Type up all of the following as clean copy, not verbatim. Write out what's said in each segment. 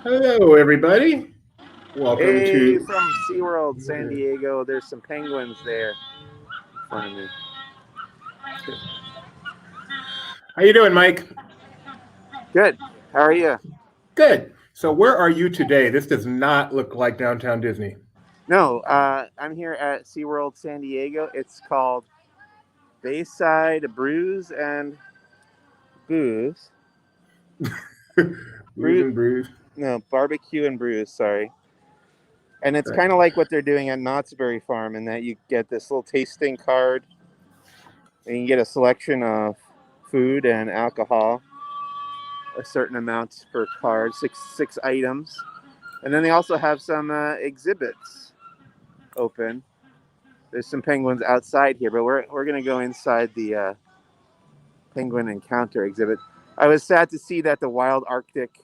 Hello, everybody. Welcome to from SeaWorld, San Diego. There's some penguins there in front of me. How you doing, Mike? Good. How are you? Good. So where are you today? This does not look like downtown Disney. No, I'm here at SeaWorld, San Diego. It's called Bayside Brews and Booze. Booze and brews. No, barbecue and brews, sorry. And it's kind of like what they're doing at Knott's Berry Farm in that you get this little tasting card and you can get a selection of food and alcohol, a certain amount per card, six items. And then they also have some exhibits open. There's some penguins outside here, but we're going to go inside the Penguin Encounter exhibit. I was sad to see that the Wild Arctic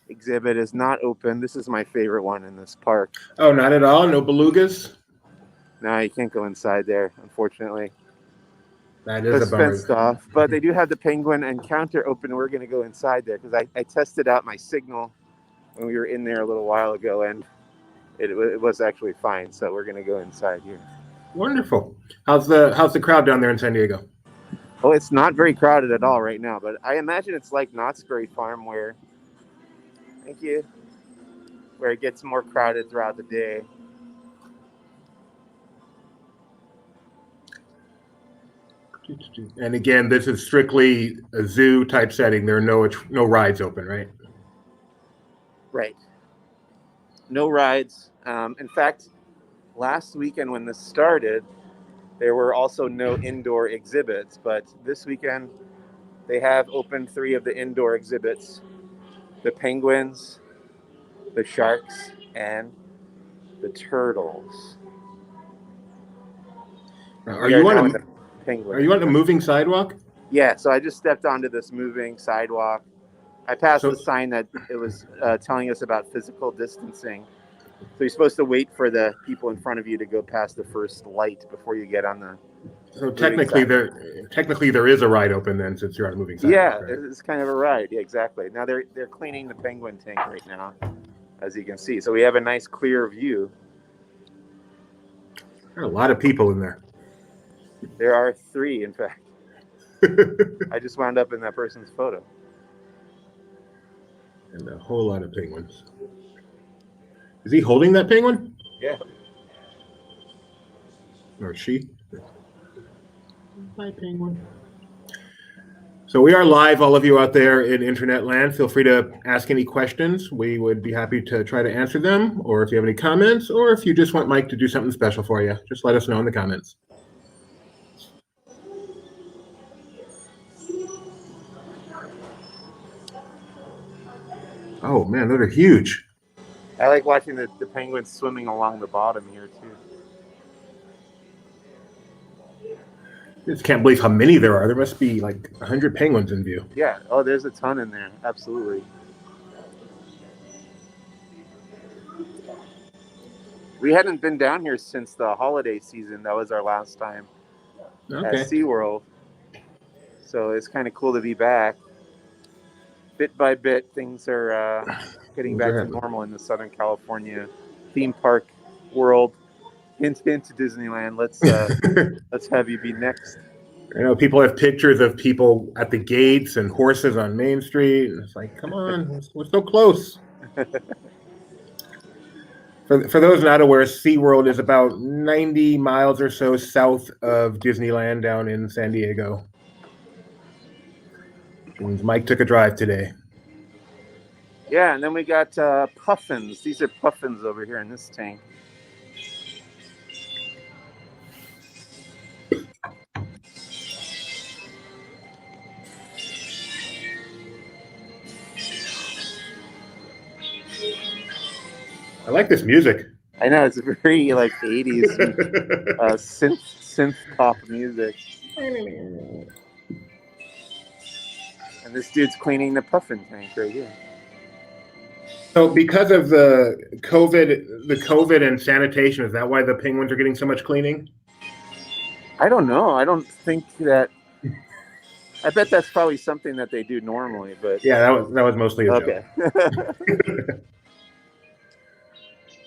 exhibit is not open. This is my favorite one in this park. Oh, not at all? No belugas? No, you can't go inside there, unfortunately. That is a bummer. Fenced off, but they do have the Penguin Encounter open. We're going to go inside there because I tested out my signal when we were in there a little while ago, and it was actually fine. So we're going to go inside here. Wonderful. How's the crowd down there in San Diego? Oh, it's not very crowded at all right now, but I imagine it's like Knott's Berry Farm where, thank you, where it gets more crowded throughout the day. And again, this is strictly a zoo type setting. There are no rides open, right? Right. No rides. In fact, last weekend when this started, there were also no indoor exhibits, but this weekend they have opened 3 of the indoor exhibits: the penguins, the sharks, and the turtles. Are you on a moving sidewalk? Yeah, so I just stepped onto this moving sidewalk. I passed the sign that it was telling us about physical distancing. So you're supposed to wait for the people in front of you to go past the first light before you get on the. So technically there is a ride open then, since you're on a moving sidewalk. Yeah, right? It's kind of a ride. Yeah, exactly. Now they're cleaning the penguin tank right now, as you can see. So we have a nice clear view. There are a lot of people in there. There are 3, in fact. I just wound up in that person's photo. And a whole lot of penguins. Is he holding that penguin? Yeah. Or she? Bye, penguin. So we are live, all of you out there in internet land. Feel free to ask any questions. We would be happy to try to answer them, or if you have any comments, or if you just want Mike to do something special for you, just let us know in the comments. Oh man, those are huge. I like watching the penguins swimming along the bottom here too. I just can't believe how many there are. There must be like 100 penguins in view. Yeah. Oh, there's a ton in there. Absolutely. We hadn't been down here since the holiday season. That was our last time at SeaWorld. So it's kind of cool to be back. Bit by bit, things are getting back to normal in the Southern California theme park world. Hint, hint, Disneyland. Let's have you be next. I know people have pictures of people at the gates and horses on Main Street. And it's like, come on, we're so close. For those not aware, SeaWorld is about 90 miles or so south of Disneyland down in San Diego. And Mike took a drive today. Yeah, and then we got puffins. These are puffins over here in this tank. I like this music. I know, it's very like 80s synth pop music. And this dude's cleaning the puffin tank right here. So because of the COVID and sanitation, is that why the penguins are getting so much cleaning? I don't know. I don't think that I bet that's probably something that they do normally, but Yeah, that was mostly a okay. joke.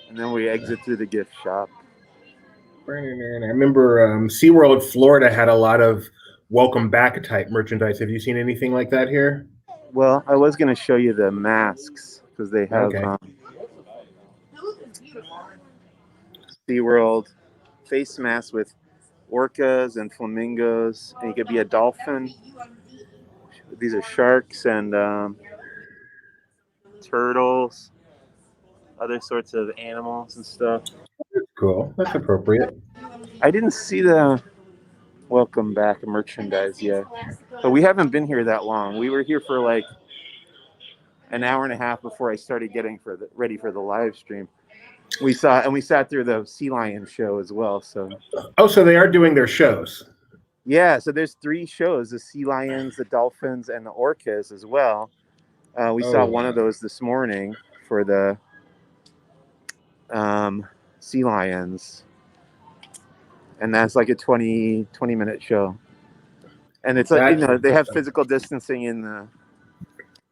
And then we exit through the gift shop. I remember SeaWorld Florida had a lot of welcome back type merchandise. Have you seen anything like that here? Well, I was going to show you the masks because they have Okay. SeaWorld face masks with orcas and flamingos, and you could be a dolphin. These are sharks and turtles, other sorts of animals and stuff. Cool. That's appropriate. I didn't see the welcome back merchandise yet, but we haven't been here that long. We were here for like an hour and a half before I started getting ready for the live stream. We sat through the sea lion show as well. So so they are doing their shows. Yeah, so there's 3 shows: the sea lions, the dolphins, and the orcas as well. We saw one of those this morning for the sea lions, and that's like a 20-minute show. And it's like, they have physical distancing in the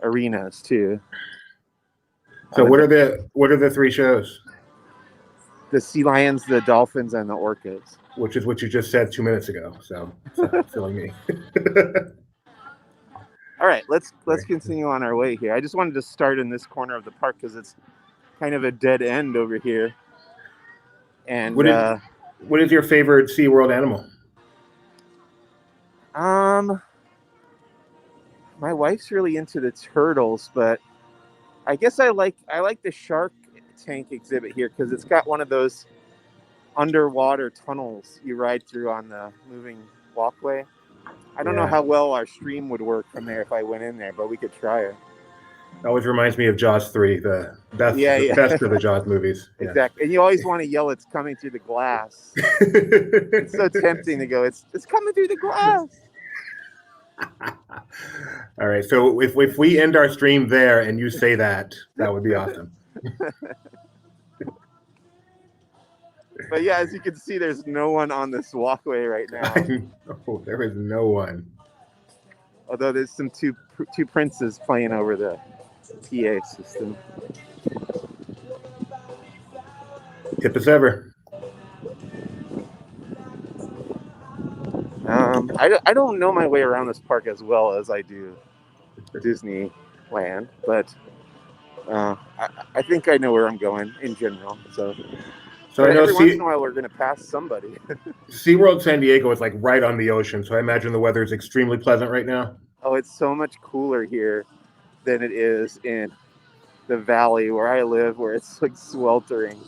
arenas too. So what are the 3 shows? The sea lions, the dolphins, and the orcas. Which is what you just said 2 minutes ago. So silly me. All right, let's continue on our way here. I just wanted to start in this corner of the park because it's kind of a dead end over here. And what is your favorite SeaWorld animal? My wife's really into the turtles, but I guess I like the shark tank exhibit here because it's got one of those underwater tunnels you ride through on the moving walkway. I don't know how well our stream would work from there if I went in there, but we could try it. It always reminds me of Jaws 3, the best of the Jaws movies. Exactly. And you always want to yell, "It's coming through the glass." It's so tempting to go, it's coming through the glass. All right. So if we end our stream there and you say that would be awesome. But yeah, as you can see, there's no one on this walkway right now. Oh, there is no one. Although there's some two princes playing over the PA system. Hip as ever. I don't know my way around this park as well as I do Disneyland, but I think I know where I'm going in general. So I know every once in a while we're going to pass somebody. SeaWorld San Diego is like right on the ocean, so I imagine the weather is extremely pleasant right now. Oh, it's so much cooler here than it is in the valley where I live, where it's like sweltering.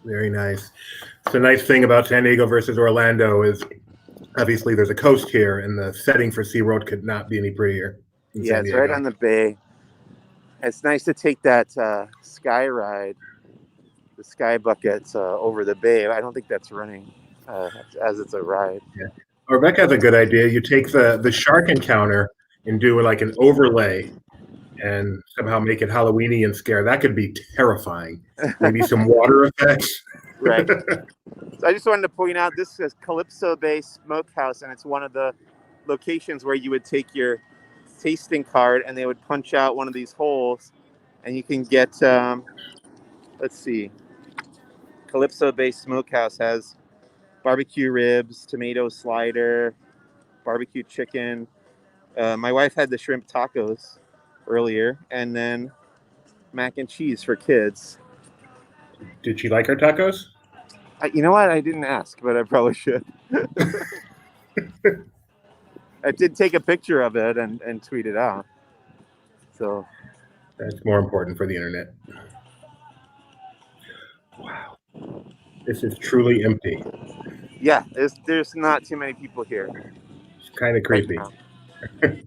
Very nice. So the nice thing about San Diego versus Orlando is obviously there's a coast here, and the setting for SeaWorld could not be any prettier. Yeah, it's right on the bay. It's nice to take that sky ride, the sky buckets over the bay. I don't think that's running as it's a ride. Yeah. Rebecca has a good idea. You take the shark encounter and do like an overlay and somehow make it Halloween-y and scare. That could be terrifying. Maybe some water effects. Right. So I just wanted to point out this is Calypso Bay Smokehouse, and it's one of the locations where you would take your tasting card and they would punch out one of these holes and you can get let's see, Calypso Bay Smokehouse has barbecue ribs, tomato slider, barbecue chicken. My wife had the shrimp tacos earlier, and then mac and cheese for kids. Did she like her tacos? You know what? I didn't ask, but I probably should. I did take a picture of it and tweet it out. So that's more important for the internet. Wow. This is truly empty. Yeah, there's not too many people here. It's kind of creepy. Right.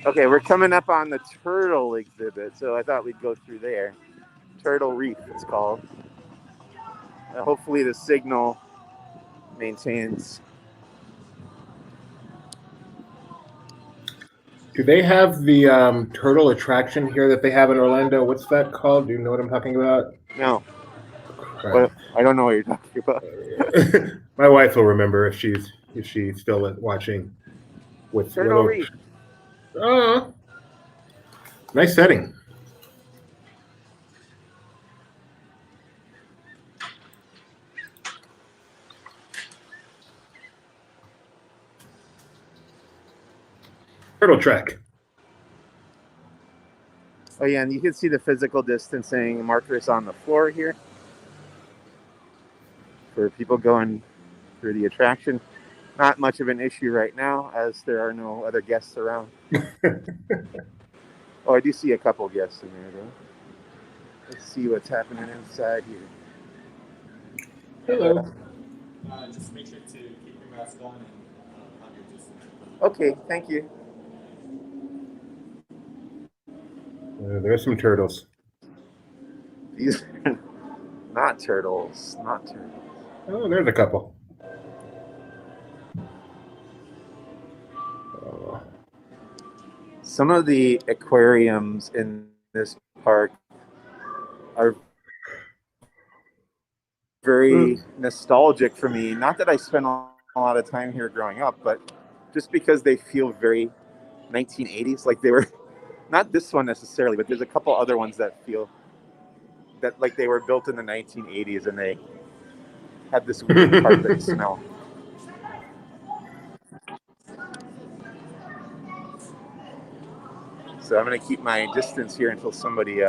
Okay, we're coming up on the turtle exhibit, so I thought we'd go through there. Turtle Reef, it's called. Hopefully the signal maintains. Do they have the turtle attraction here that they have in Orlando? What's that called? Do you know what I'm talking about? No. But I don't know what you're talking about. my wife will remember if she's still watching with Turtle little. Reef. Oh, nice setting. Turtle Trek. Oh yeah, and you can see the physical distancing markers on the floor here for people going through the attraction. Not much of an issue right now, as there are no other guests around. Oh, I do see a couple guests in there, though. Let's see what's happening inside here. Hello. Just make sure to keep your mask on and have your distance. Okay, thank you. There's some turtles. These are not turtles. Not turtles. Oh, there's a couple. Oh. Some of the aquariums in this park are very nostalgic for me. Not that I spent a lot of time here growing up, but just because they feel very 1980s. Like they were, not this one necessarily, but there's a couple other ones that feel that like they were built in the 1980s and they had this weird carpet smell. So I'm going to keep my distance here until somebody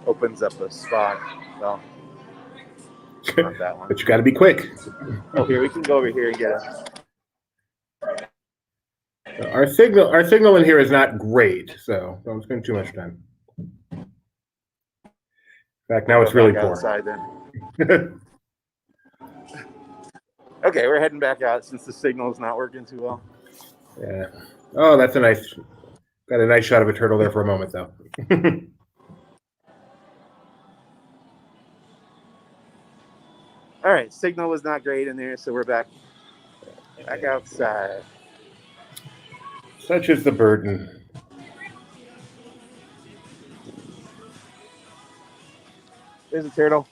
opens up a spot. Well, not that one. But you got to be quick. Oh, here, we can go over here and get it. Our signal in here is not great, so don't spend too much time. In fact, now it's really poor. Outside then. Okay, we're heading back out since the signal is not working too well. Yeah. Oh, that's a nice. Got a nice shot of a turtle there for a moment, though. All right, signal was not great in there, so we're back outside. Such is the burden. There's a turtle.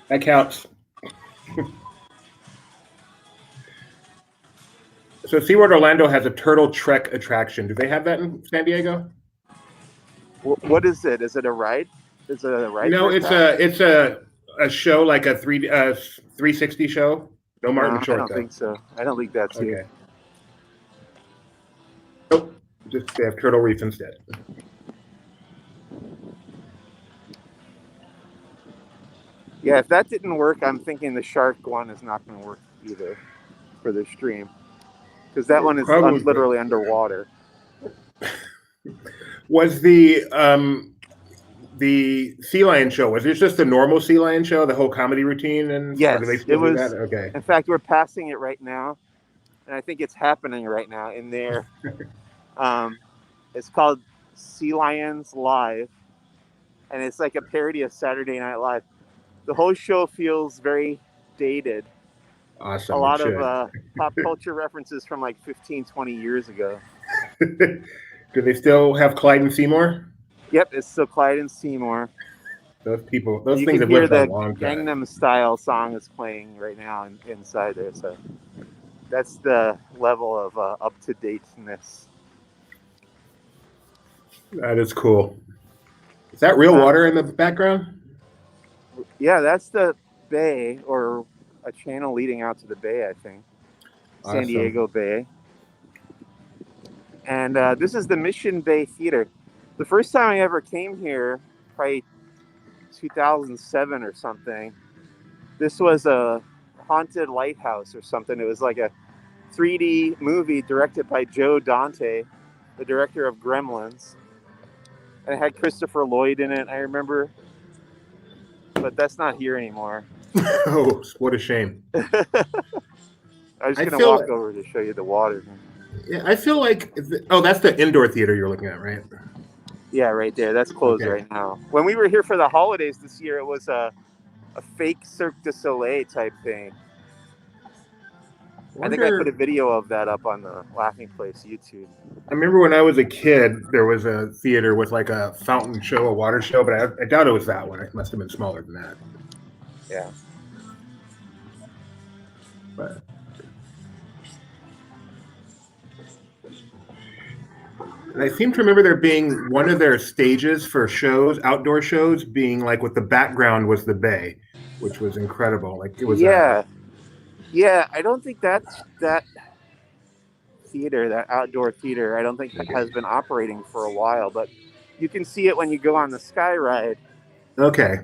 That counts. So SeaWorld Orlando has a Turtle Trek attraction. Do they have that in San Diego? What is it? Is it a ride? Is it a ride? No, it's a show, like a 360 show. No Martin Short. I don't think so. I don't think that's okay. Nope. Just they have Turtle Reef instead. Yeah, if that didn't work, I'm thinking the shark one is not going to work either for the stream, because that one is literally underwater. Was the sea lion show? Was it just a normal sea lion show? The whole comedy routine and yes, it was. That? Okay. In fact, we're passing it right now, and I think it's happening right now in there. It's called Sea Lions Live, and it's like a parody of Saturday Night Live. The whole show feels very dated. Awesome. A lot of pop culture references from like 15, 20 years ago. Do they still have Clyde and Seymour? Yep, it's still Clyde and Seymour. Those things have lived a long time. Gangnam Style song is playing right now inside there. So that's the level of up-to-dateness. That is cool. Is that real water in the background? Yeah, that's the bay, or a channel leading out to the bay, I think. Awesome. San Diego Bay. And this is the Mission Bay Theater. The first time I ever came here, probably 2007 or something, this was a haunted lighthouse or something. It was like a 3D movie directed by Joe Dante, the director of Gremlins. And it had Christopher Lloyd in it, I remember. But that's not here anymore. Oh, what a shame. I was going to walk over to show you the water. Yeah, I feel like, that's the indoor theater you're looking at, right? Yeah, right there. That's closed right now. When we were here for the holidays this year, it was a fake Cirque du Soleil type thing. I think I Wonder- put a video of that up on the Laughing Place YouTube. I remember when I was a kid, there was a theater with like a fountain show, a water show, but I doubt it was that one. It must have been smaller than that. Yeah. But and I seem to remember there being one of their stages for shows, outdoor shows, being like with the background was the bay, which was incredible. Like it was. Yeah. Yeah. I don't think that theater, that outdoor theater, I don't think has been operating for a while, but you can see it when you go on the Sky Ride. Okay.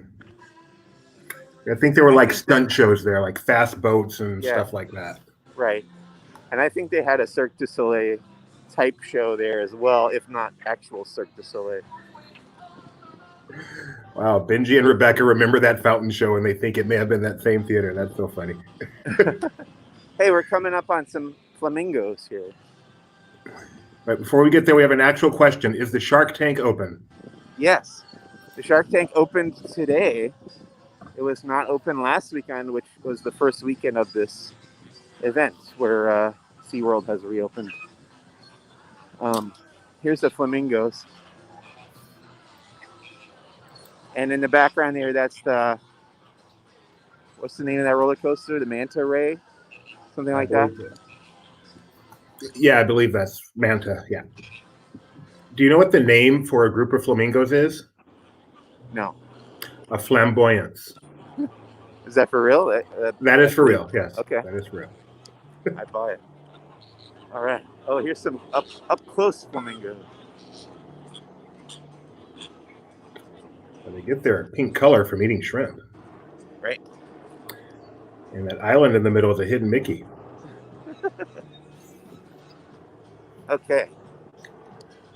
I think there were like stunt shows there, like fast boats and Yeah. stuff like that. Right. And I think they had a Cirque du Soleil type show there as well, if not actual Cirque du Soleil. Wow, Benji and Rebecca remember that fountain show and they think it may have been that same theater. That's so funny. Hey, we're coming up on some flamingos here. But before we get there, we have an actual question. Is the Shark Tank open? Yes. The Shark Tank opened today. It was not open last weekend, which was the first weekend of this event where SeaWorld has reopened. Here's the flamingos. And in the background here, that's the, what's the name of that roller coaster? The Manta Ray? Something like that? Yeah, I believe that's Manta, yeah. Do you know what the name for a group of flamingos is? No. A flamboyance. Is that for real? That is for real, yes. Okay. That is for real. I buy it. All right. Oh, here's some up close flamingos. So they get their pink color from eating shrimp. Right. And that island in the middle is a hidden Mickey. Okay.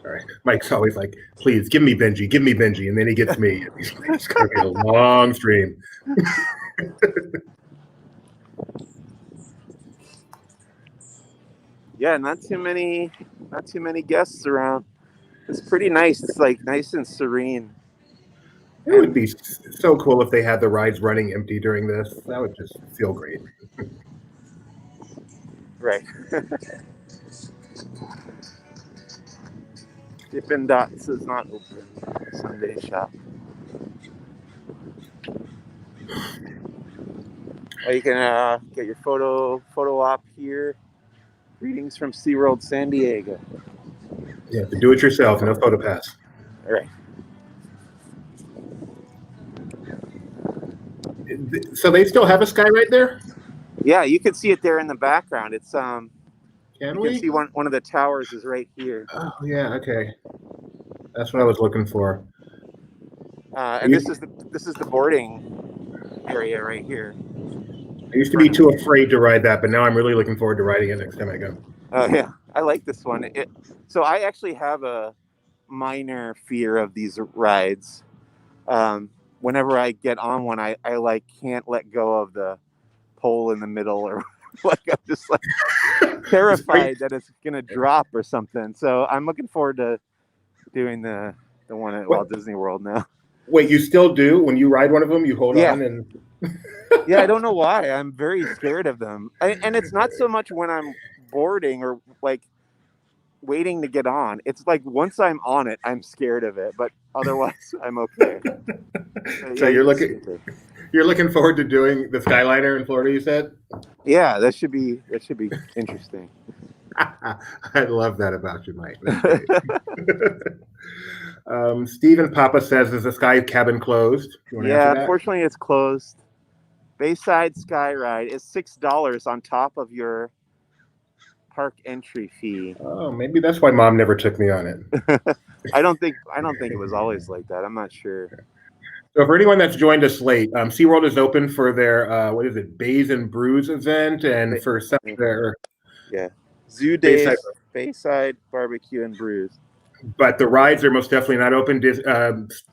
Sorry. Mike's always like, please give me Benji, give me Benji. And then he gets me. He's going to be a long stream. Yeah, not too many guests around. It's pretty nice. It's like nice and serene. It would be so cool if they had the rides running empty during this. That would just feel great. Right. Dippin' Dots is not open. Sunday shop. Well, you can get your photo op here. Greetings from SeaWorld San Diego. Yeah, to do it yourself, no photo pass. All right. So they still have a sky right there? Yeah, you can see it there in the background. It's Can you we? can see one of the towers is right here. Oh yeah, okay. That's what I was looking for. And this is the boarding area right here. I used to be too afraid to ride that, but now I'm really looking forward to riding it next time I go. Oh yeah, I like this one. So I actually have a minor fear of these rides. Whenever I get on one, I like can't let go of the pole in the middle, or like I'm just like terrified that it's gonna drop or something. So I'm looking forward to doing the one at Walt Disney World now. Wait, you still do? When you ride one of them, you hold on and... Yeah, I don't know why. I'm very scared of them. And it's not so much when I'm boarding or like waiting to get on. It's like once I'm on it, I'm scared of it. But otherwise, I'm okay. So you're looking forward to doing the Skyliner in Florida, you said? Yeah, that should be interesting. I love that about you, Mike. Stephen Papa says, is the Sky Cabin closed? Yeah, unfortunately, it's closed. Bayside Sky Ride is $6 on top of your park entry fee. Oh, maybe that's why Mom never took me on it. I don't think it was always like that. I'm not sure. So for anyone that's joined us late, SeaWorld is open for their Bays and Brews event, and for some of their Zoo Days, Bayside Barbecue and Brews. But the rides are most definitely not open.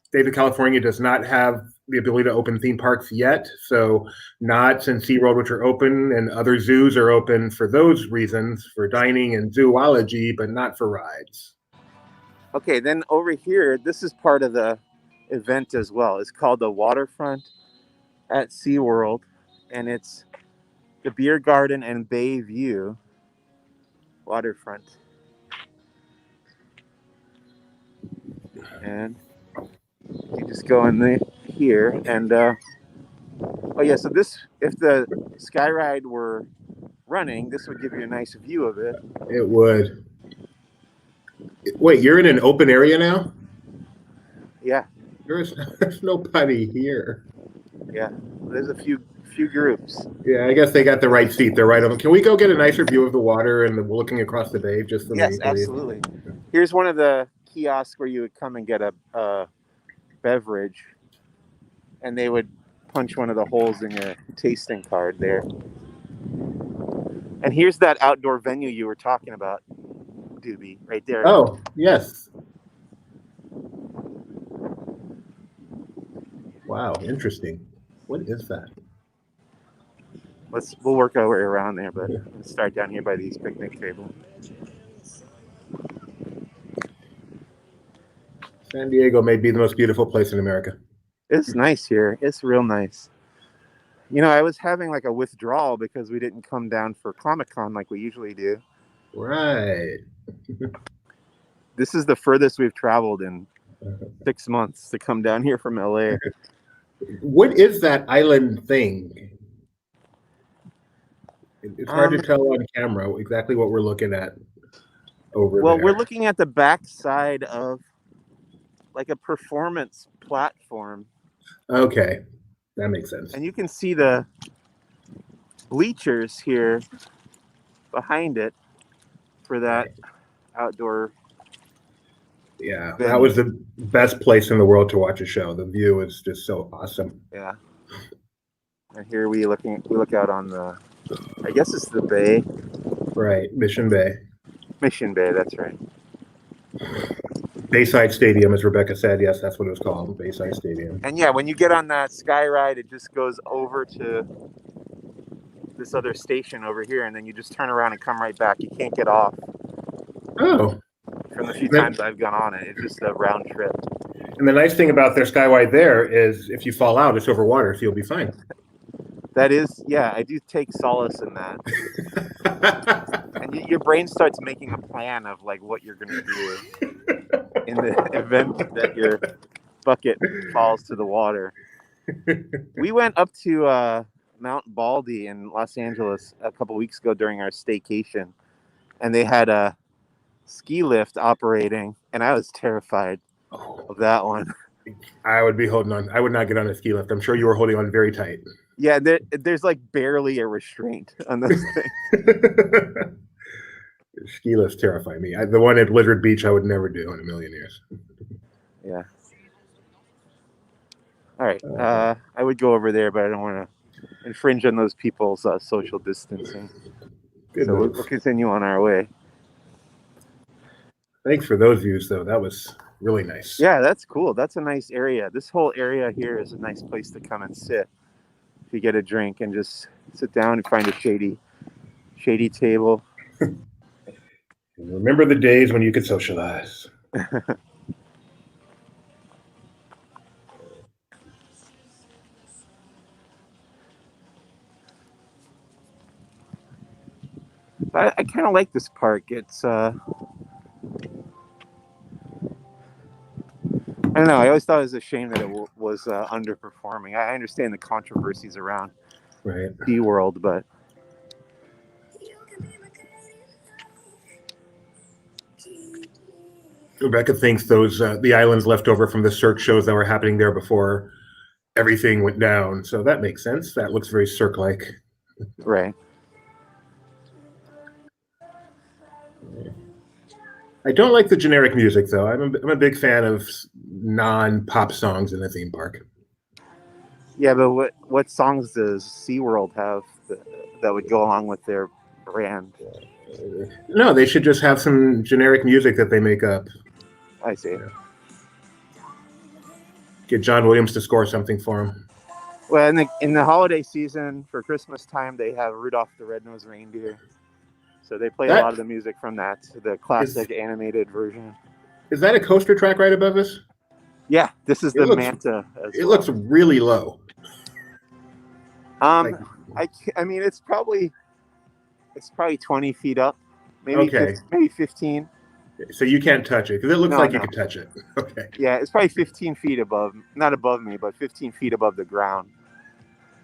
State of California does not have the ability to open theme parks yet. So Knott's and SeaWorld, which are open, and other zoos are open for those reasons, for dining and zoology, but not for rides. Okay, then over here, this is part of the event as well. It's called the Waterfront at SeaWorld, and it's the beer garden and bay view waterfront. And you just go in there here and oh yeah, so this, if the sky ride were running, this would give you a nice view of it. It would. Wait, you're in an open area now? Yeah, There's nobody here. yeah. There's a few groups. Yeah, I guess they got the right seat. They're right on. Can we go get a nicer view of the water and looking across the bay just for me? Yes, Please? absolutely. Here's one of the kiosks where you would come and get a beverage, and they would punch one of the holes in your tasting card there. And here's that outdoor venue you were talking about, Doobie, right there. Oh, yes. Wow, interesting. What is that? We'll work our way around there, but let's start down here by these picnic tables. San Diego may be the most beautiful place in America. It's nice here. It's real nice. You know, I was having like a withdrawal because we didn't come down for Comic-Con like we usually do. Right. This is the furthest we've traveled in 6 months to come down here from LA. What is that island thing? It's hard to tell on camera exactly what we're looking at over there. Well, we're looking at the back side of like a performance platform. Okay, that makes sense. And you can see the bleachers here behind it for that outdoor. Yeah, that was the best place in the world to watch a show. The view is just so awesome. Yeah. And here we look out on the, I guess it's the bay. Right, Mission Bay. Mission Bay, that's right. Bayside Stadium, as Rebecca said. Yes, that's what it was called, Bayside Stadium. And yeah, when you get on that sky ride, it just goes over to this other station over here, and then you just turn around and come right back. You can't get off. Oh. From the few times I've gone on it, it's just a round trip. And the nice thing about their skywide there is if you fall out, it's over water, so you'll be fine. That is, yeah, I do take solace in that. And your brain starts making a plan of like what you're going to do in the event that your bucket falls to the water. We went up to Mount Baldy in Los Angeles a couple weeks ago during our staycation, and they had a ski lift operating, and I was terrified of that one. I would be holding on. I would not get on a ski lift. I'm sure you were holding on very tight. Yeah, there's like barely a restraint on those things. Ski lifts terrify me. The one at Blizzard Beach, I would never do in a million years. Yeah. All right. I would go over there, but I don't want to infringe on those people's social distancing. So we'll continue on our way. Thanks for those views, though. That was really nice. Yeah, that's cool. That's a nice area. This whole area here is a nice place to come and sit. If you get a drink and just sit down and find a shady table. Remember the days when you could socialize. I kind of like this park. It's I don't know. I always thought it was a shame that it was underperforming. I understand the controversies around Right. SeaWorld, but Rebecca thinks those the islands left over from the Cirque shows that were happening there before everything went down. So that makes sense. That looks very Cirque-like. right. I don't like the generic music, though. I'm a big fan of non-pop songs in the theme park. Yeah, but what songs does SeaWorld have that would go along with their brand? No, they should just have some generic music that they make up. I see. Get John Williams to score something for them. Well, in the holiday season for Christmas time, they have Rudolph the Red-Nosed Reindeer. So they play a lot of the music from that, the classic animated version. Is that a coaster track right above us? Yeah, this is the Manta. It looks really low. I mean, it's probably 20 feet up, maybe Okay. maybe 15. So you can't touch it because it looks No, like you no. could touch it. Okay. Yeah, it's probably 15 feet above, not above me, but 15 feet above the ground.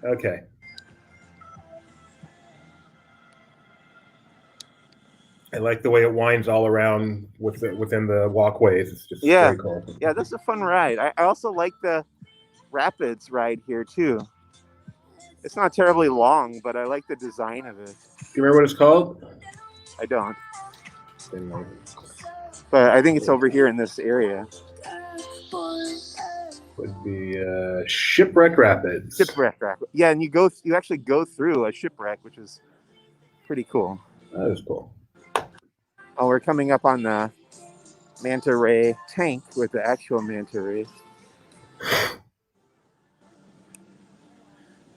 Okay. I like the way it winds all around within the walkways. It's just very cool. Yeah, that's a fun ride. I also like the rapids ride here too. It's not terribly long, but I like the design of it. Do you remember what it's called? I don't. But I think it's over here in this area. Would be Shipwreck Rapids. Shipwreck Rapid. Yeah, and you actually go through a shipwreck, which is pretty cool. That is cool. Oh, we're coming up on the Manta Ray Tank with the actual manta rays.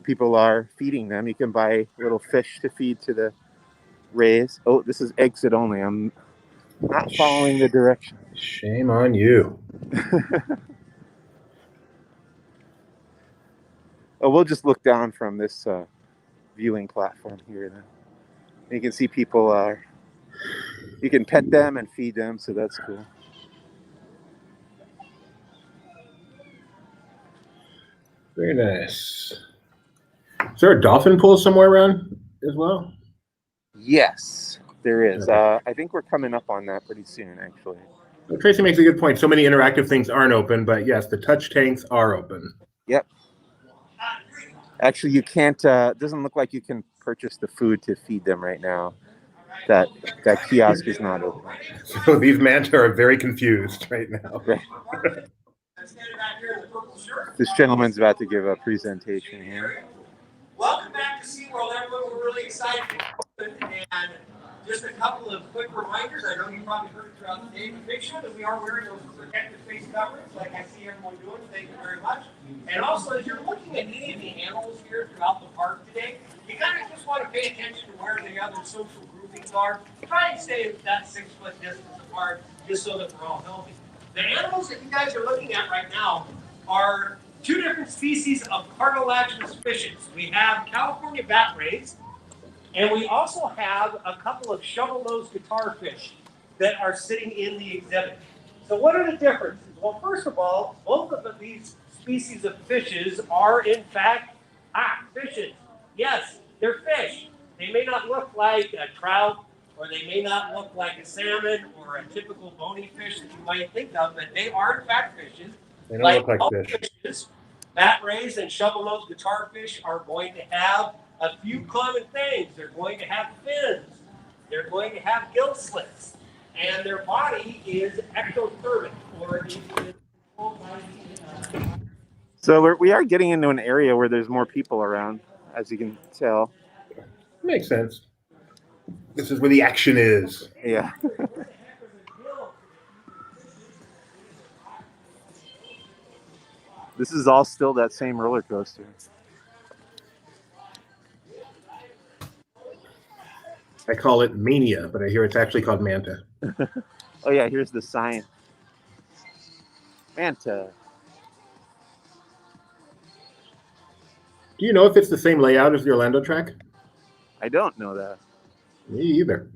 People are feeding them. You can buy little fish to feed to the rays. Oh, this is exit only. I'm not following the direction. Shame on you. Oh, we'll just look down from this viewing platform here. Then you can see people you can pet them and feed them, so that's cool. Very nice. Is there a dolphin pool somewhere around as well? Yes, there is. I think we're coming up on that pretty soon, actually. Well, Tracy makes a good point. So many interactive things aren't open, but yes, the touch tanks are open. Yep. Actually, you can't. Doesn't look like you can purchase the food to feed them right now. That kiosk is not open. So these manta are very confused right now. Right. This gentleman's about to give a presentation here. Welcome back to SeaWorld, everyone. We're really excited. And just a couple of quick reminders. I know you probably heard it throughout the day, but make sure that we are wearing those protective face coverings like I see everyone doing. Thank you very much. And also, as you're looking at any of the animals here throughout the park today, you kind of just want to pay attention to where the other social groupings are. Try and stay at that 6 foot distance apart just so that we're all healthy. The animals that you guys are looking at right now are 2 different species of cartilaginous fishes. We have California bat rays, and we also have a couple of shovel-nosed guitarfish that are sitting in the exhibit. So what are the differences? Well, first of all, both of these species of fishes are, in fact, fishes. Yes, they're fish. They may not look like a trout, or they may not look like a salmon or a typical bony fish that you might think of, but they are, in fact, fishes. They don't look like fish. Fishes, bat rays and shovel-nosed guitarfish are going to have a few common things. They're going to have fins. They're going to have gill slits. And their body is ectothermic, or it is controlled by the... So we are getting into an area where there's more people around, as you can tell. Makes sense. This is where the action is. Yeah. This is all still that same roller coaster. I call it Mania, but I hear it's actually called Manta. Oh yeah, here's the sign. Manta. Do you know if it's the same layout as the Orlando track? I don't know that. Me either.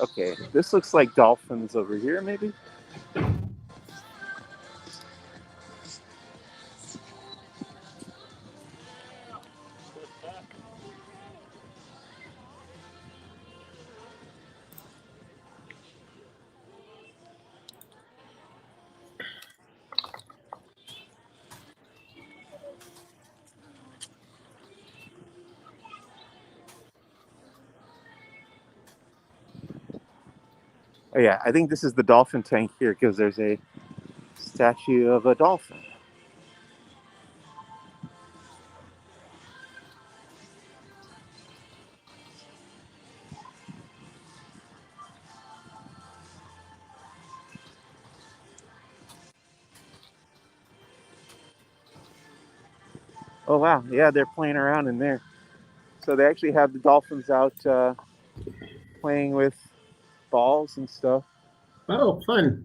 Okay, this looks like dolphins over here, maybe? Oh yeah, I think this is the dolphin tank here because there's a statue of a dolphin. Oh wow, yeah, they're playing around in there. So they actually have the dolphins out playing with balls and stuff. Oh, fun.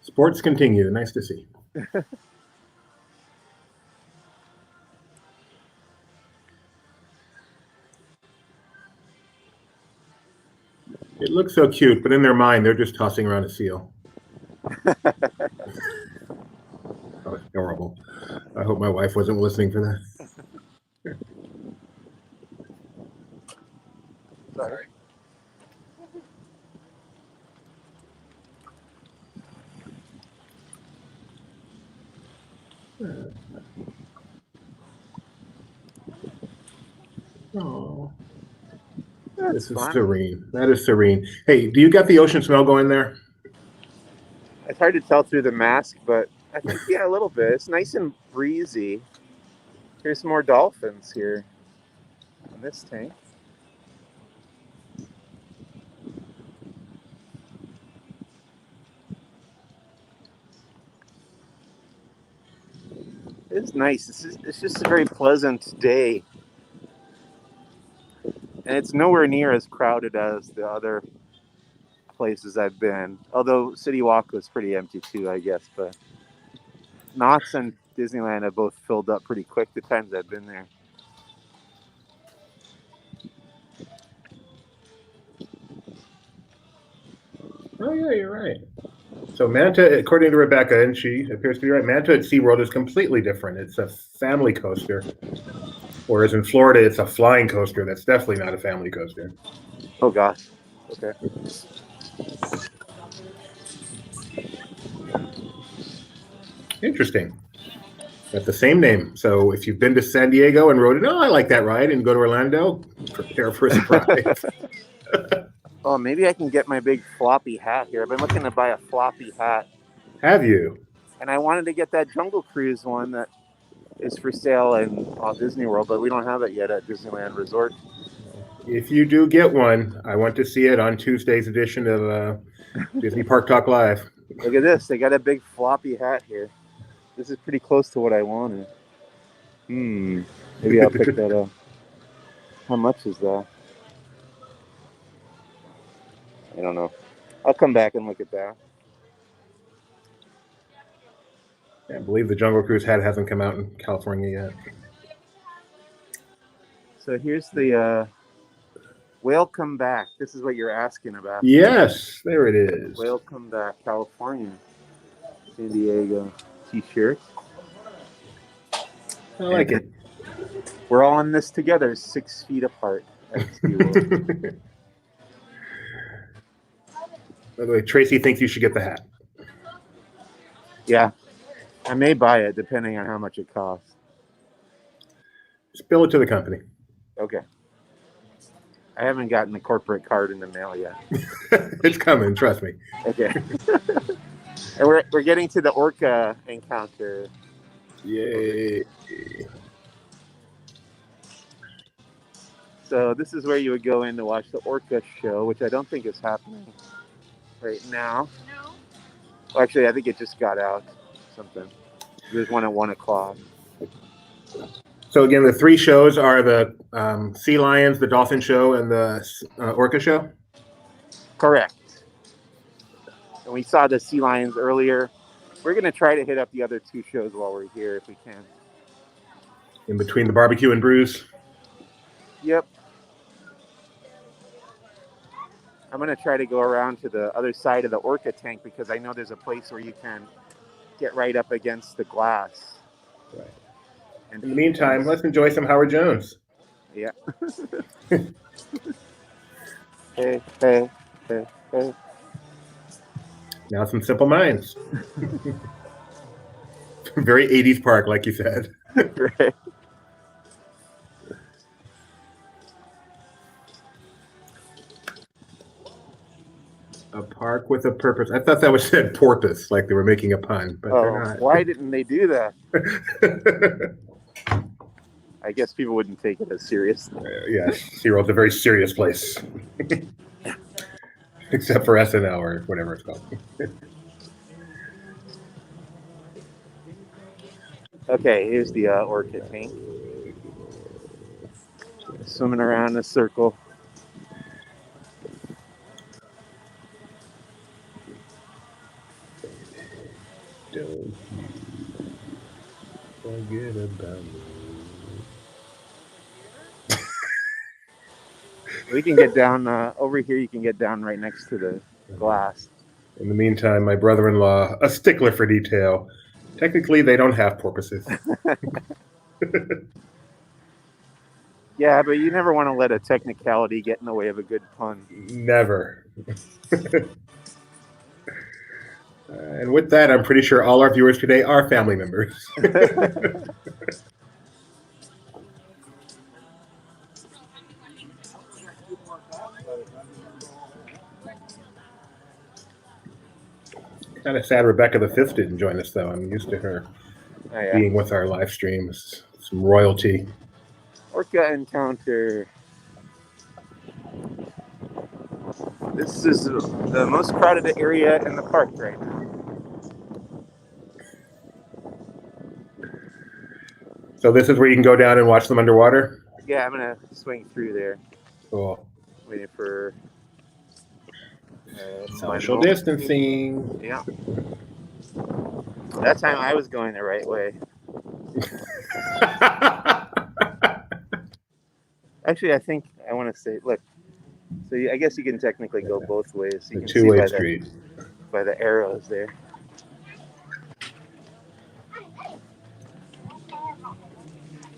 Sports continue. Nice to see. It looks so cute, but in their mind, they're just tossing around a seal. Oh, it's adorable. I hope my wife wasn't listening for that. Sorry. Oh, That's this is fun. serene. That is serene. Hey, do you got the ocean smell going there? It's hard to tell through the mask, but I think, yeah, a little bit. It's nice and breezy. Here's some more dolphins here in this tank. It's nice. It's just a very pleasant day. And it's nowhere near as crowded as the other places I've been. Although City Walk was pretty empty too, I guess. But Knott's and Disneyland have both filled up pretty quick the times I've been there. Oh, yeah, you're right. So Manta, according to Rebecca, and she appears to be right, Manta at SeaWorld is completely different. It's a family coaster. Whereas in Florida, it's a flying coaster. That's definitely not a family coaster. Oh, gosh. Okay. Interesting. Got the same name. So if you've been to San Diego and rode it, oh, I like that ride, and go to Orlando, prepare for a surprise. Oh, maybe I can get my big floppy hat here. I've been looking to buy a floppy hat. Have you? And I wanted to get that Jungle Cruise one that is for sale in Disney World, but we don't have it yet at Disneyland Resort. If you do get one, I want to see it on Tuesday's edition of Disney Park Talk Live. Look at this. They got a big floppy hat here. This is pretty close to what I wanted. Maybe I'll pick that up. How much is that? I don't know. I'll come back and look at that. I believe the Jungle Cruise hat hasn't come out in California yet. So here's the Whale Come Back. This is what you're asking about. Yes, there it is. Whale Come Back, California. San Diego t-shirt. I like it. We're all in this together, 6 feet apart. At SeaWorld. By the way, Tracy thinks you should get the hat. Yeah. I may buy it depending on how much it costs. Just bill it to the company. Okay. I haven't gotten the corporate card in the mail yet. It's coming, trust me. Okay. And we're getting to the Orca Encounter. Yay. So this is where you would go in to watch the Orca Show, which I don't think is happening right now. No. Well, actually, I think it just got out. Something. There's one at 1 o'clock. So again, the 3 shows are the Sea Lions, the Dolphin Show, and the Orca Show? Correct. And we saw the Sea Lions earlier. We're going to try to hit up the other 2 shows while we're here if we can. In between the barbecue and brews? Yep. I'm going to try to go around to the other side of the Orca tank because I know there's a place where you can get right up against the glass. Right. And In the meantime, let's enjoy some Howard Jones. Yeah. Hey, hey, hey, hey. Now some Simple Minds. Very 80s park, like you said. Right. A park with a purpose. I thought that was said porpoise, like they were making a pun, but they're not. Why didn't they do that? I guess people wouldn't take it as serious. Yes, SeaWorld's a very serious place. Except for SNL or whatever it's called. Okay, here's the Orca tank. Swimming around in a circle. Don't forget about me. We can get down over here. You can get down right next to the glass. In the meantime, my brother-in-law, a stickler for detail. Technically, they don't have porpoises. Yeah, but you never want to let a technicality get in the way of a good pun. Never. And with that, I'm pretty sure all our viewers today are family members. Kind of sad Rebecca the Fifth didn't join us, though. I'm used to her being with our live streams. Some royalty. Orca Encounter. This is the most crowded area in the park right now. So this is where you can go down and watch them underwater? Yeah, I'm going to swing through there. Cool. Waiting for social distancing. Yeah. That time I was going the right way. Actually, I think I want to say, look, so I guess you can technically go both ways. You The can two-way see street. by the arrows there.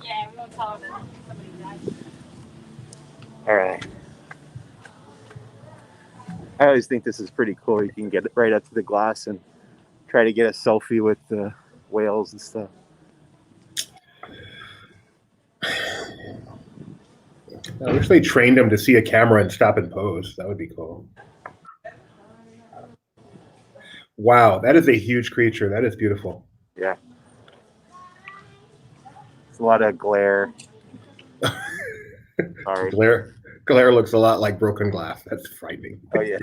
Yeah, we don't tell them somebody died. All right. I always think this is pretty cool. You can get right up to the glass and try to get a selfie with the whales and stuff. I wish they trained them to see a camera and stop and pose. That would be cool. Wow, that is a huge creature. That is beautiful. Yeah. It's a lot of glare. Sorry. Glare looks a lot like broken glass. That's frightening. Oh, yeah.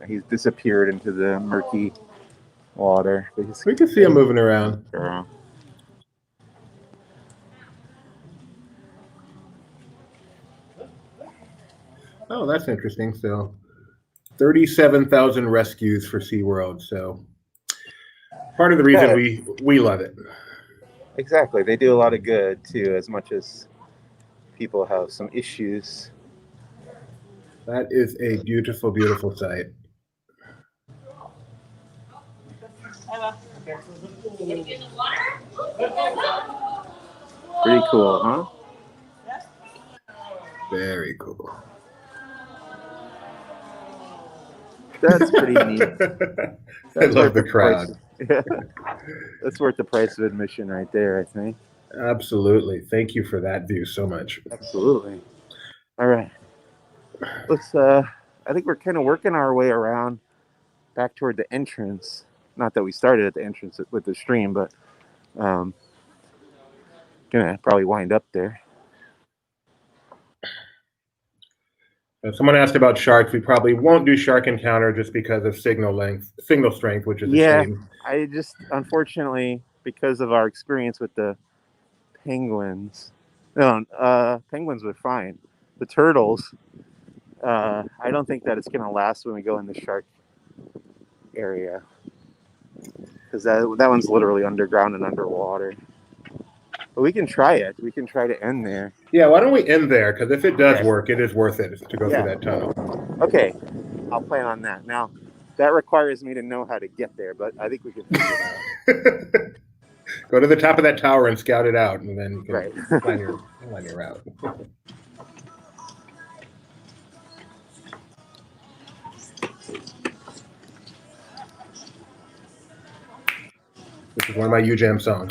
He's disappeared into the murky water. We can see him moving around. Oh, that's interesting. So 37,000 rescues for SeaWorld. So part of the reason we love it. Exactly. They do a lot of good, too, as much as people have some issues. That is a beautiful, beautiful sight. Pretty cool, huh? Very cool. That's pretty neat. I love the crowd. Yeah. That's worth the price of admission right there, I think. Absolutely. Thank you for that view so much. Absolutely. All right. Let's I think we're kind of working our way around back toward the entrance. Not that we started at the entrance with the stream, but gonna probably wind up there. Someone asked about sharks. We probably won't do shark encounter just because of signal strength, which is a shame. I just, unfortunately, because of our experience with the penguins, penguins were fine. The turtles, I don't think that it's going to last when we go in the shark area, because that one's literally underground and underwater. But we can try it. We can try to end there. Yeah, why don't we end there? Because if it does work, it is worth it to go through that tunnel. Okay, I'll plan on that. Now, that requires me to know how to get there, but I think we can figure it out. Go to the top of that tower and scout it out, and then you can plan your route. This is one of my UJam songs.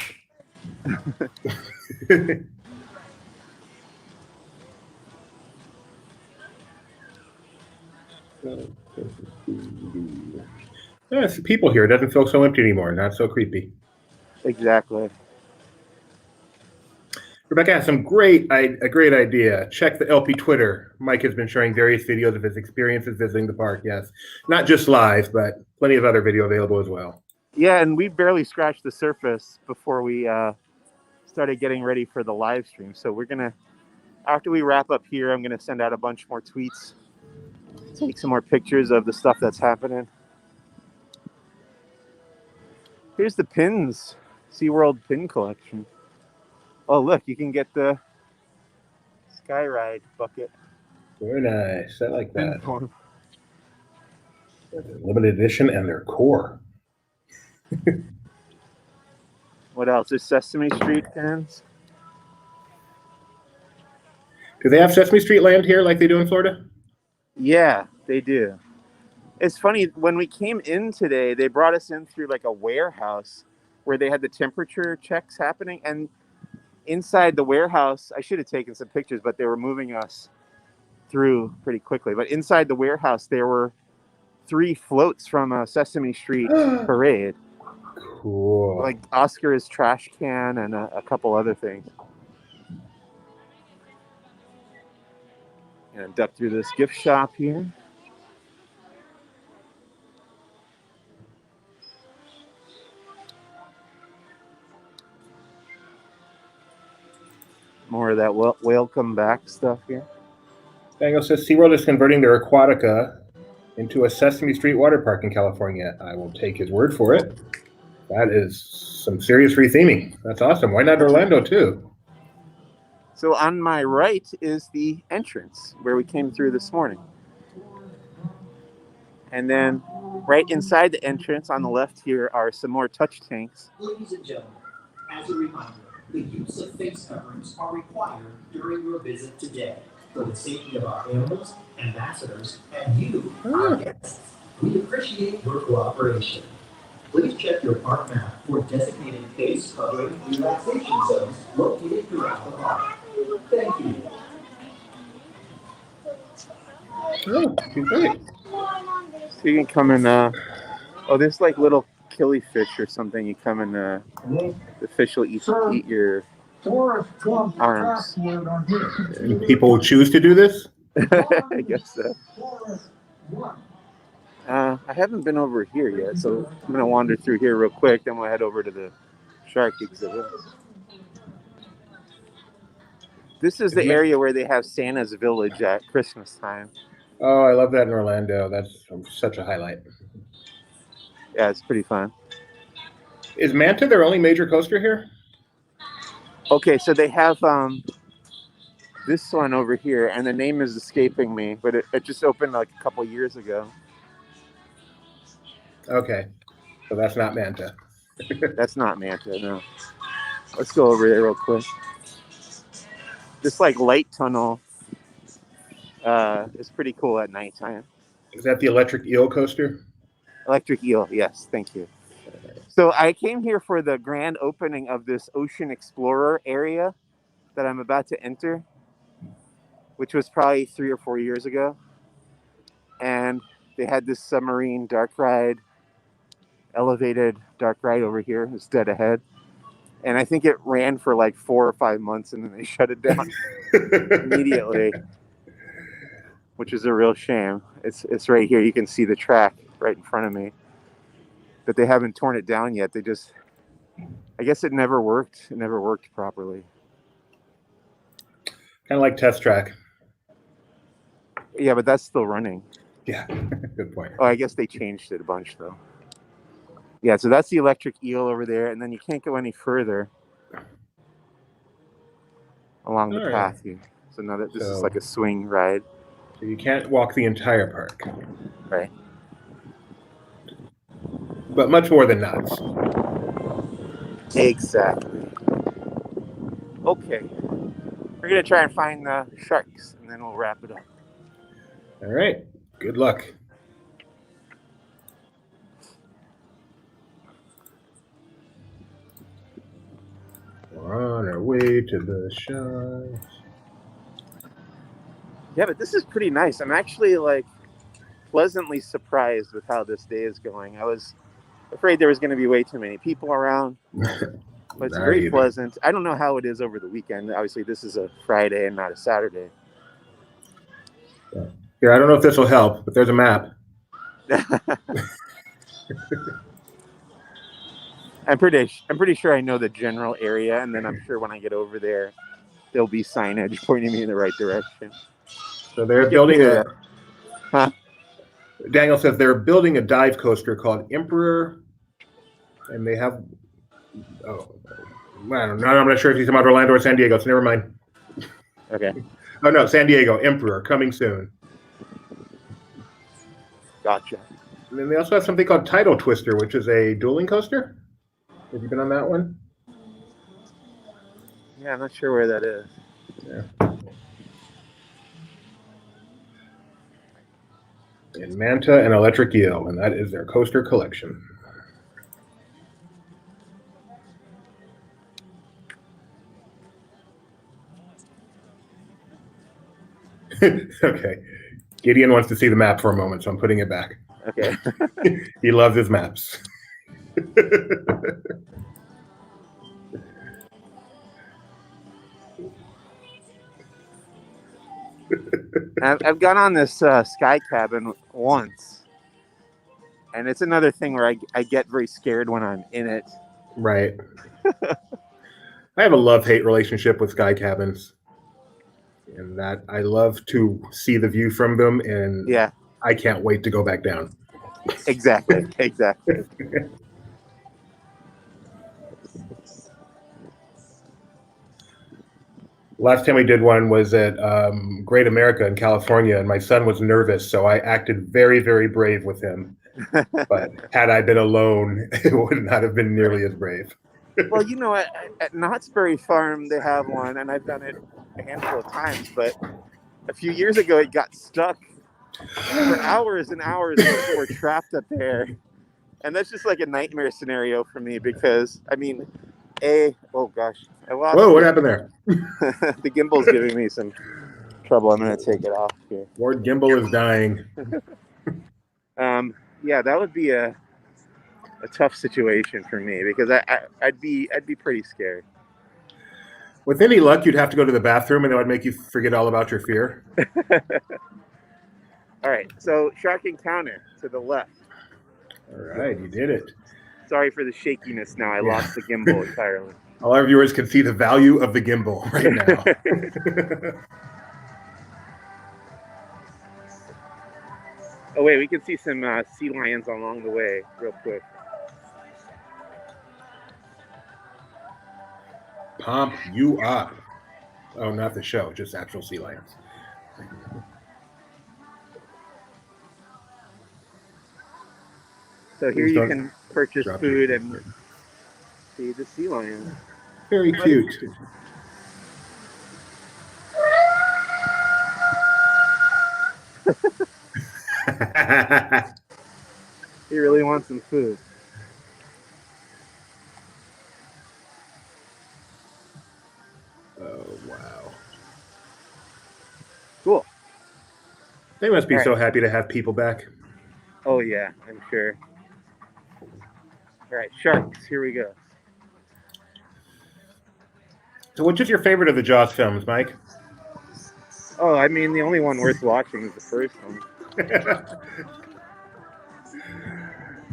There's people here. It doesn't feel so empty anymore. Not so creepy. Exactly. Rebecca has a great idea. Check the LP Twitter. Mike has been sharing various videos of his experiences visiting the park. Yes, not just live, but plenty of other video available as well. Yeah, and we barely scratched the surface before we started getting ready for the live stream. So we're gonna, after we wrap up here, I'm gonna send out a bunch more tweets, take some more pictures of the stuff that's happening. Here's the pins, SeaWorld pin collection. Oh, look, you can get the sky ride bucket. Very nice. I like that. Form. Limited edition and their core. What else? There's Sesame Street fans. Do they have Sesame Street land here like they do in Florida? Yeah, they do. It's funny, when we came in today, they brought us in through like a warehouse where they had the temperature checks happening. And inside the warehouse, I should have taken some pictures, but they were moving us through pretty quickly. But inside the warehouse, there were 3 floats from a Sesame Street parade. Cool. Like Oscar's trash can and a couple other things. And duck through this gift shop here. More of that welcome back stuff here. Daniel says SeaWorld is converting their Aquatica into a Sesame Street water park in California. I will take his word for it. That is some serious retheming. That's awesome. Why not Orlando too? So on my right is the entrance where we came through this morning. And then right inside the entrance on the left here are some more touch tanks. Ladies and gentlemen, as a reminder, the use of face coverings are required during your visit today for the safety of our animals, ambassadors, and you, our guests. We appreciate your cooperation. Please check your park map for designated face covering relaxation zones located throughout the park. Thank you. Oh, great. So you can come in, oh, there's like little killifish or something. You come in, the fish will eat your arms. And people choose to do this? I guess so. I haven't been over here yet, so I'm going to wander through here real quick, then we'll head over to the shark exhibit. This is the area where they have Santa's Village at Christmas time. Oh, I love that in Orlando. That's such a highlight. Yeah, it's pretty fun. Is Manta their only major coaster here? Okay, so they have this one over here, and the name is escaping me, but it just opened like a couple years ago. Okay, so that's not Manta. That's not Manta, no. Let's go over there real quick. This like light tunnel is pretty cool at nighttime. Is that the electric eel coaster? Electric eel, yes, thank you. So I came here for the grand opening of this Ocean Explorer area that I'm about to enter, which was probably 3 or 4 years ago. And they had this submarine dark ride, elevated dark ride over here. It's dead ahead. And I think it ran for like 4 or 5 months and then they shut it down immediately, which is a real shame. It's right here. You can see the track right in front of me. But they haven't torn it down yet. They just, I guess it never worked. It never worked properly. Kind of like Test Track. Yeah, but that's still running. Yeah, good point. Oh, I guess they changed it a bunch though. Yeah, so that's the electric eel over there, and then you can't go any further along the path here. So now that this is like a swing ride. So you can't walk the entire park. Right. But much more than nuts. Exactly. Okay. We're going to try and find the sharks, and then we'll wrap it up. All right. Good luck. We're on our way to the sharks. Yeah, but this is pretty nice. I'm actually like pleasantly surprised with how this day is going. I was afraid there was going to be way too many people around, but it's very pleasant. I don't know how it is over the weekend. Obviously, this is a Friday and not a Saturday. Here, I don't know if this will help, but there's a map. I'm pretty sure I know the general area, and then I'm sure when I get over there, there'll be signage pointing me in the right direction. So they're building a. Huh? Daniel says they're building a dive coaster called Emperor, and they have. Oh, I don't know. I'm not sure if he's talking about Orlando or San Diego, so never mind. Okay, Oh, no, San Diego, Emperor, coming soon. gotcha. And then they also have something called Tidal Twister, which is a dueling coaster. Have you been on that one? Yeah, I'm not sure where that is. Yeah. And Manta and Electric Eel, and that is their coaster collection. Okay. Gideon wants to see the map for a moment, so I'm putting it back. Okay. He loves his maps. I've gone on this sky cabin once, and it's another thing where I get very scared when I'm in it. Right. I have a love-hate relationship with sky cabins, and that I love to see the view from them, and Yeah, I can't wait to go back down. exactly. Exactly. Last time we did one was at Great America in California, and my son was nervous, so I acted very, very brave with him. But had I been alone, it would not have been nearly as brave. Well, you know, at Knott's Berry Farm, they have one, and I've done it a handful of times, but a few years ago, it got stuck for hours and hours. People were trapped up there. And that's just like a nightmare scenario for me because, I mean, oh gosh, I lost. Whoa, what happened there? The gimbal's giving me some trouble. I'm going to take it off here. Lord Gimbal is dying. Yeah, that would be a tough situation for me because I'd be pretty scared. With any luck, you'd have to go to the bathroom, and it would make you forget all about your fear. All right, so Shark Encounter to the left. All right, you did it. Sorry for the shakiness now. I lost the gimbal entirely. All our viewers can see the value of the gimbal right now. Oh, wait, we can see some sea lions along the way real quick. Pump you up. Oh, not the show, just actual sea lions. So here you can purchase food and see the sea lions. Very cute. He really wants some food. Oh, wow. Cool. They must be All right. so happy to have people back. Oh, yeah, I'm sure. All right, sharks, here we go. So which is your favorite of the Jaws films, Mike? Oh, I mean, the only one worth watching is the first one.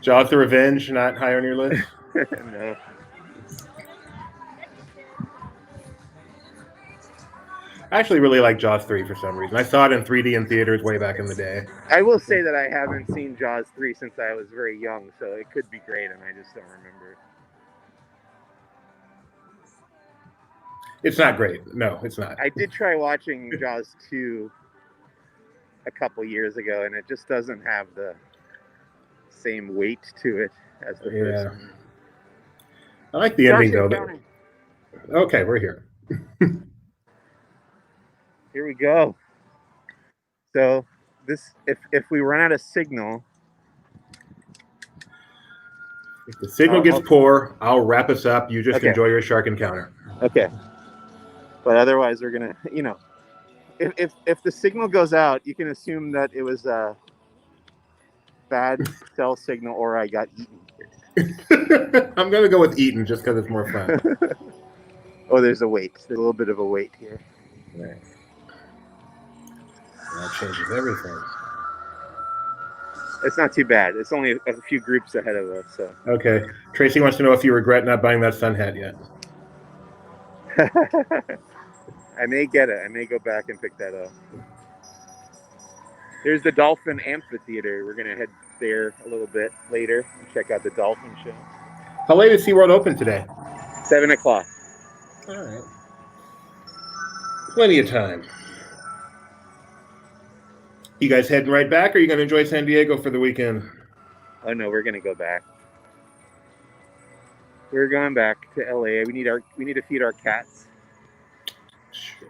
Jaws the Revenge, not high on your list? No. I actually really like Jaws 3 for some reason. I saw it in 3D in theaters way back in the day. I will say that I haven't seen Jaws 3 since I was very young, so it could be great, and I just don't remember. It's not great. No, it's not. I did try watching Jaws 2 a couple years ago, and it just doesn't have the same weight to it as the first one. I like the ending, though. Okay, we're here. Here we go. So this, if we run out of signal, if the signal gets poor, I'll wrap us up. You just enjoy your shark encounter. Okay. But otherwise, we're gonna, you know, if the signal goes out, you can assume that it was a bad cell signal or I got eaten. I'm gonna go with eaten just because it's more fun. Oh, there's a weight. There's a little bit of a weight here. Right. That changes everything. It's not too bad. It's only a few groups ahead of us. So. Okay. Tracy wants to know if you regret not buying that sun hat yet. I may get it. I may go back and pick that up. There's the Dolphin Amphitheater. We're going to head there a little bit later and check out the Dolphin Show. How late is SeaWorld open today? 7 o'clock. All right. Plenty of time. You guys heading right back, or are you going to enjoy San Diego for the weekend? Oh no, we're gonna go back. We're going back to LA. We need to feed our cats. Sure.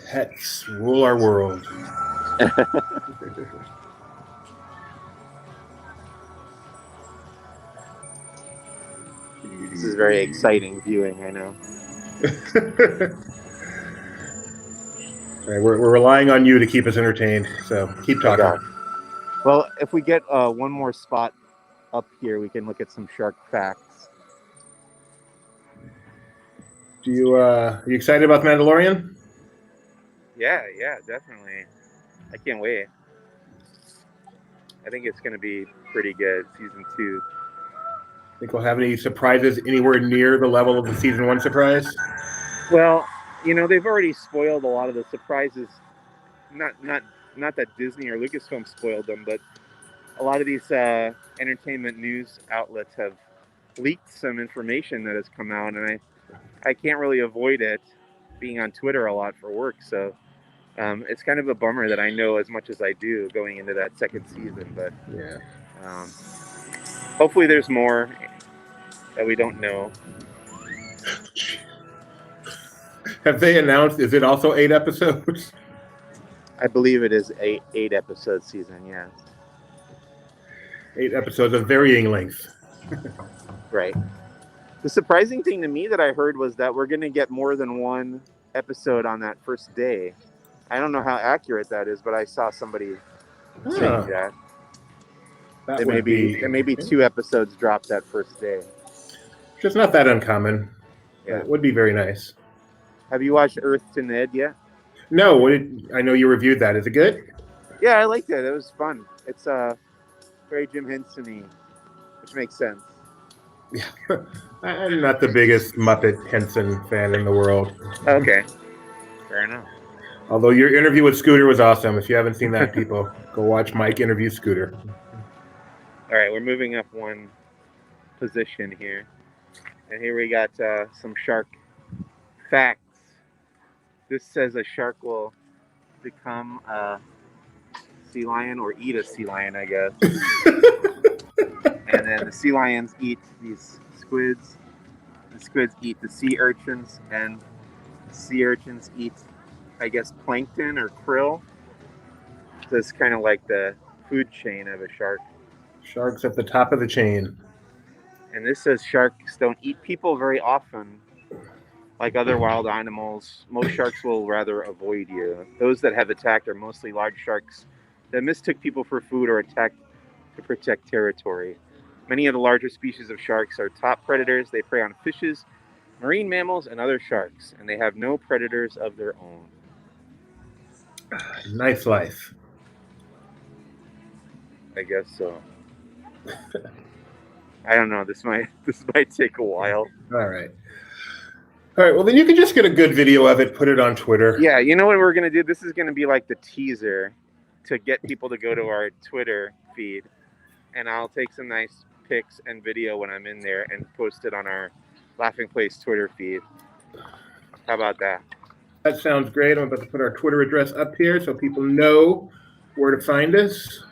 Pets rule our world. This is very exciting viewing, I know. All right, we're relying on you to keep us entertained, so keep talking. God. Well, if we get one more spot up here, we can look at some shark facts. Are you excited about The Mandalorian? Yeah, definitely. I can't wait. I think it's going to be pretty good, season 2. Think we'll have any surprises anywhere near the level of the season 1 surprise? Well, they've already spoiled a lot of the surprises. Not that Disney or Lucasfilm spoiled them, but a lot of these entertainment news outlets have leaked some information that has come out, and I can't really avoid it being on Twitter a lot for work. So it's kind of a bummer that I know as much as I do going into that second season. But yeah, hopefully there's more that we don't know. Have they announced, is it also 8 episodes? I believe it is a 8-episode season, yeah. 8 episodes of varying length. Right. The surprising thing to me that I heard was that we're going to get more than one episode on that first day. I don't know how accurate that is, but I saw somebody saying that. There may be 2 episodes dropped that first day. Just not that uncommon. Yeah. It would be very nice. Have you watched Earth to Ned yet? No. I know you reviewed that. Is it good? Yeah, I liked it. It was fun. It's very Jim Henson-y, which makes sense. Yeah. I'm not the biggest Muppet Henson fan in the world. Okay. Fair enough. Although your interview with Scooter was awesome. If you haven't seen that, people, go watch Mike interview Scooter. All right, we're moving up one position here. And here we got some shark facts. This says a shark will become a sea lion or eat a sea lion, I guess. And then the sea lions eat these squids. The squids eat the sea urchins, and the sea urchins eat, I guess, plankton or krill. So it's kind of like the food chain of a shark. Sharks at the top of the chain. And this says sharks don't eat people very often. Like other wild animals, most sharks will rather avoid you. Those that have attacked are mostly large sharks that mistook people for food or attacked to protect territory. Many of the larger species of sharks are top predators. They prey on fishes, marine mammals, and other sharks, and they have no predators of their own. Nice life. I guess so. I don't know. This might take a while. All right. Well, then you can just get a good video of it, put it on Twitter. Yeah, you know what we're going to do? This is going to be like the teaser to get people to go to our Twitter feed. And I'll take some nice pics and video when I'm in there and post it on our Laughing Place Twitter feed. How about that? That sounds great. I'm about to put our Twitter address up here so people know where to find us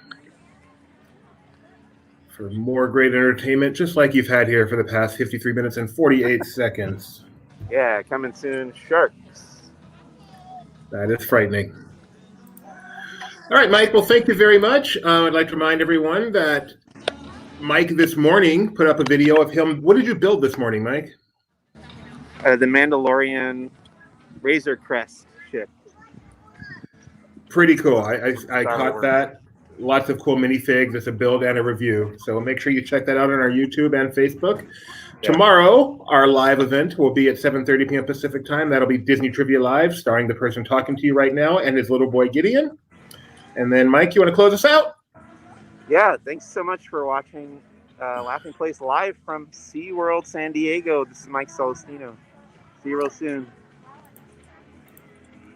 for more great entertainment, just like you've had here for the past 53 minutes and 48 seconds. Yeah, coming soon, sharks. That is frightening. All right, Mike. Well, thank you very much. I'd like to remind everyone that Mike this morning put up a video of him. What did you build this morning, Mike? The Mandalorian Razor Crest ship. Pretty cool. I caught that. Lots of cool minifigs. It's a build and a review. So make sure you check that out on our YouTube and Facebook. Yeah. Tomorrow, our live event will be at 7:30 p.m. Pacific time. That'll be Disney Trivia Live, starring the person talking to you right now and his little boy Gideon. And then, Mike, you want to close us out? Yeah, thanks so much for watching Laughing Place live from SeaWorld San Diego. This is Mike Celestino. See you real soon.